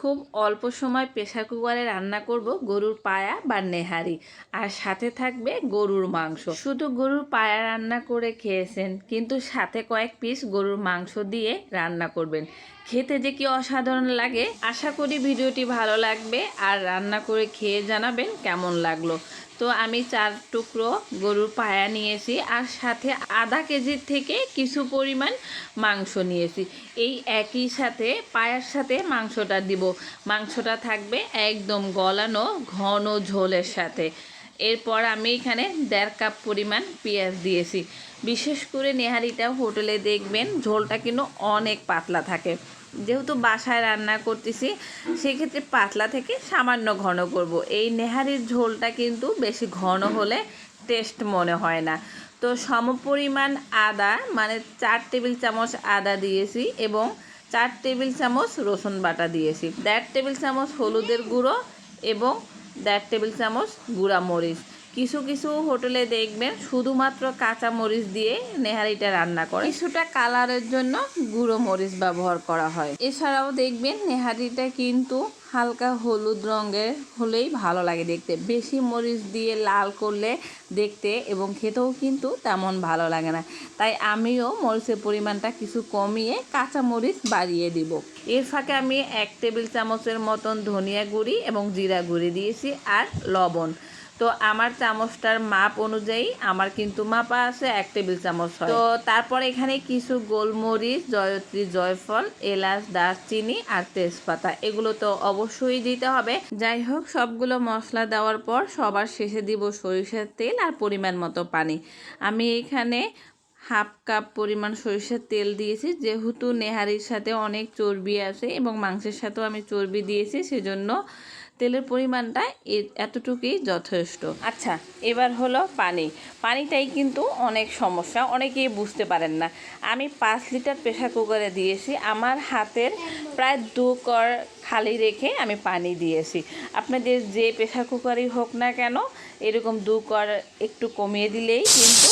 খুব অল্প সময় প্রেসার কুকারে রান্না করব গরুর পায়া বা নেহারি, আর সাথে থাকবে গরুর মাংস। শুধু গরুর পায়া রান্না করে খেয়েছেন, কিন্তু সাথে কয়েক পিস গরুর মাংস দিয়ে রান্না করবেন, খেতে যে কি অসাধারণ লাগে। আশা করি ভিডিওটি ভালো লাগবে আর রান্না করে খেয়ে জানাবেন কেমন লাগলো। তো আমি 4 টুকরো গরুর পায়া নিয়েছি আর সাথে আধা কেজির থেকে কিছু পরিমাণ মাংস নিয়েছি। এই একই সাথে পায়ার সাথে মাংসটা দিব। মাংসটা থাকবে একদম গলানো ঘন ঝোলের সাথে। এরপর আমি এখানে 1.5 কাপ পরিমাণ পেঁয়াজ দিয়েছি। বিশেষ করে নেহারিটা হোটেলে দেখবেন ঝোলটা কিন্তু অনেক পাতলা থাকে। যেহেতু বাসায় রান্না করতেছি, সেক্ষেত্রে পাতলা থেকে সামান্য ঘন করব। এই নেহারির ঝোলটা কিন্তু বেশি ঘন হলে টেস্ট মনে হয় না। তো সমপরিমাণ আদা, মানে 4 টেবিল চামচ আদা দিয়েছি এবং 4 টেবিল চামচ রসুন বাটা দিয়েছি, 1.5 টেবিল চামচ হলুদের গুঁড়ো এবং 1.5 টেবিল চামচ গুঁড়া মরিচ। কিছু কিছু হোটেলে দেখবেন শুধুমাত্র কাঁচা মরিচ দিয়ে নেহারিটা রান্না করে, কিছুটা কালারের জন্য গুঁড়ো মরিচ ব্যবহার করা হয়। এছাড়াও দেখবেন নেহারিটা কিন্তু হালকা হলুদ রঙের হলেই ভালো লাগে দেখতে। বেশি মরিচ দিয়ে লাল করলে দেখতে এবং খেতেও কিন্তু তেমন ভালো লাগে না। তাই আমিও মরিচের পরিমাণটা কিছু কমিয়ে কাঁচা মরিচ বাড়িয়ে দিব। এর ফাঁকে আমি 1 টেবিল চামচের মতন ধনিয়া গুঁড়ি এবং জিরা গুঁড়ি দিয়েছি আর লবণ। তো আমার চামচটার মাপ অনুযায়ী আমার কিন্তু মাপা আছে 1 টেবিল চামচ হয়। তো তারপর এখানে কিছু গোলমরিচ, জয়ত্রী, জয়ফল, এলাচ, দারচিনি আর তেজপাতা, এগুলো তো অবশ্যই দিতে হবে। যাই হোক, সবগুলো মশলা দেওয়ার পর সবার শেষে দিব সরিষার তেল আর পরিমাণ মতো পানি। আমি এখানে 1/2 কাপ পরিমাণ সরিষার তেল দিয়েছি, যেহেতু নেহারির সাথে অনেক চর্বি আছে এবং মাংসের সাথেও আমি চর্বি দিয়েছি, সেজন্য তেলের পরিমাণটা এতটুকুই যথেষ্ট। আচ্ছা, এবার হলো পানিটাই কিন্তু অনেক সমস্যা, অনেকেই বুঝতে পারেন না। আমি 5 লিটার প্রেসার কুকারে দিয়েছি, আমার হাতের প্রায় 2 কর খালি রেখে আমি পানি দিয়েছি। আপনাদের যে প্রেসার কুকারই হোক না কেন, এরকম 2 কর একটু কমিয়ে দিলেই কিন্তু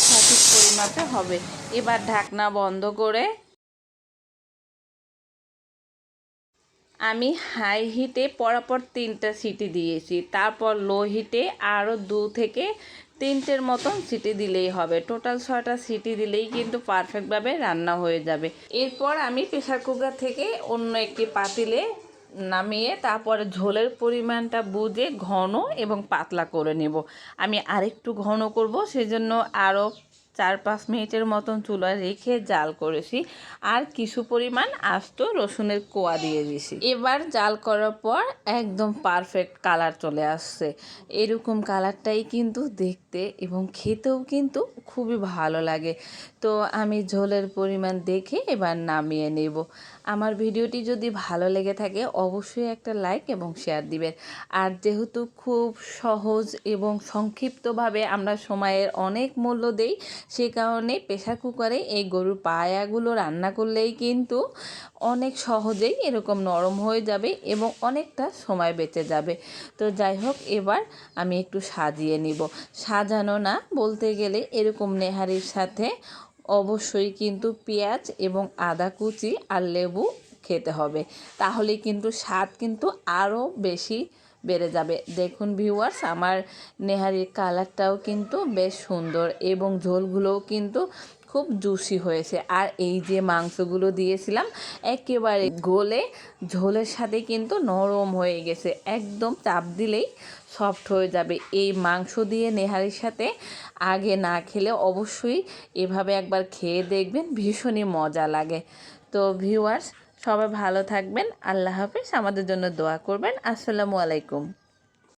সঠিক পরিমাপে হবে। এবার ঢাকনা বন্ধ করে আমি হাই হিটে পরপর 3টা সিটি দিয়েছি, তারপর লো হিটে আরও 2 থেকে 3টের মতন সিটি দিলেই হবে। টোটাল 6টা সিটি দিলেই কিন্তু পারফেক্টভাবে রান্না হয়ে যাবে। এরপর আমি প্রেসার কুকার থেকে অন্য একটি পাতিলে নামিয়ে তারপরে ঝোলের পরিমাণটা বুঝে ঘন এবং পাতলা করে নেব। আমি আরেকটু ঘন করব, সেজন্য আরও 4-5 মিনিটের মতন চুলায় রেখে জাল করেছি আর কিছু পরিমাণ আস্ত রসুনের কোয়া দিয়ে দিয়েছি। এবার জাল করার পর একদম পারফেক্ট কালার চলে আসছে। এরকম কালারটাই কিন্তু দেখতে এবং খেতেও কিন্তু খুবই ভালো লাগে। তো আমি ঝোলের পরিমাণ দেখে এবার নামিয়ে নেব। আমার ভিডিওটি যদি ভালো লেগে থাকে অবশ্যই একটা লাইক এবং শেয়ার দিবেন। আর যেহেতু খুব সহজ এবং সংক্ষিপ্তভাবে আমরা সময়ের অনেক মূল্য দেই, সে কারণে প্রেসার কুকারে এই গরুর পায়াগুলো রান্না করলেই কিন্তু অনেক সহজেই এরকম নরম হয়ে যাবে এবং অনেকটা সময় বেঁচে যাবে। তো যাই হোক, এবার আমি একটু সাজিয়ে নিব। সাজানো না বলতে গেলে এরকম নেহারির সাথে অবশ্যই কিন্তু পেঁয়াজ এবং আদা কুচি আর লেবু খেতে হবে, তাহলে কিন্তু স্বাদ কিন্তু আরও বেশি বেড়ে যাবে। দেখুন ভিউয়ার্স, আমার নেহারির কালারটাও কিন্তু বেশ সুন্দর এবং ঝোলগুলোও কিন্তু খুব জুসি হয়েছে। আর এই যে মাংসগুলো দিয়েছিলাম একেবারে গলে ঝোলের সাথে কিন্তু নরম হয়ে গেছে, একদম চাপ দিলেই সফট হয়ে যাবে। এই মাংস দিয়ে নেহারির সাথে আগে না খেলে অবশ্যই এভাবে একবার খেয়ে দেখবেন, ভীষণই মজা লাগে। তো ভিউয়ার্স, সবাই ভালো থাকবেন, আল্লাহ হাফেজ, আমাদের জন্য দোয়া করবেন। আসসালামু আলাইকুম।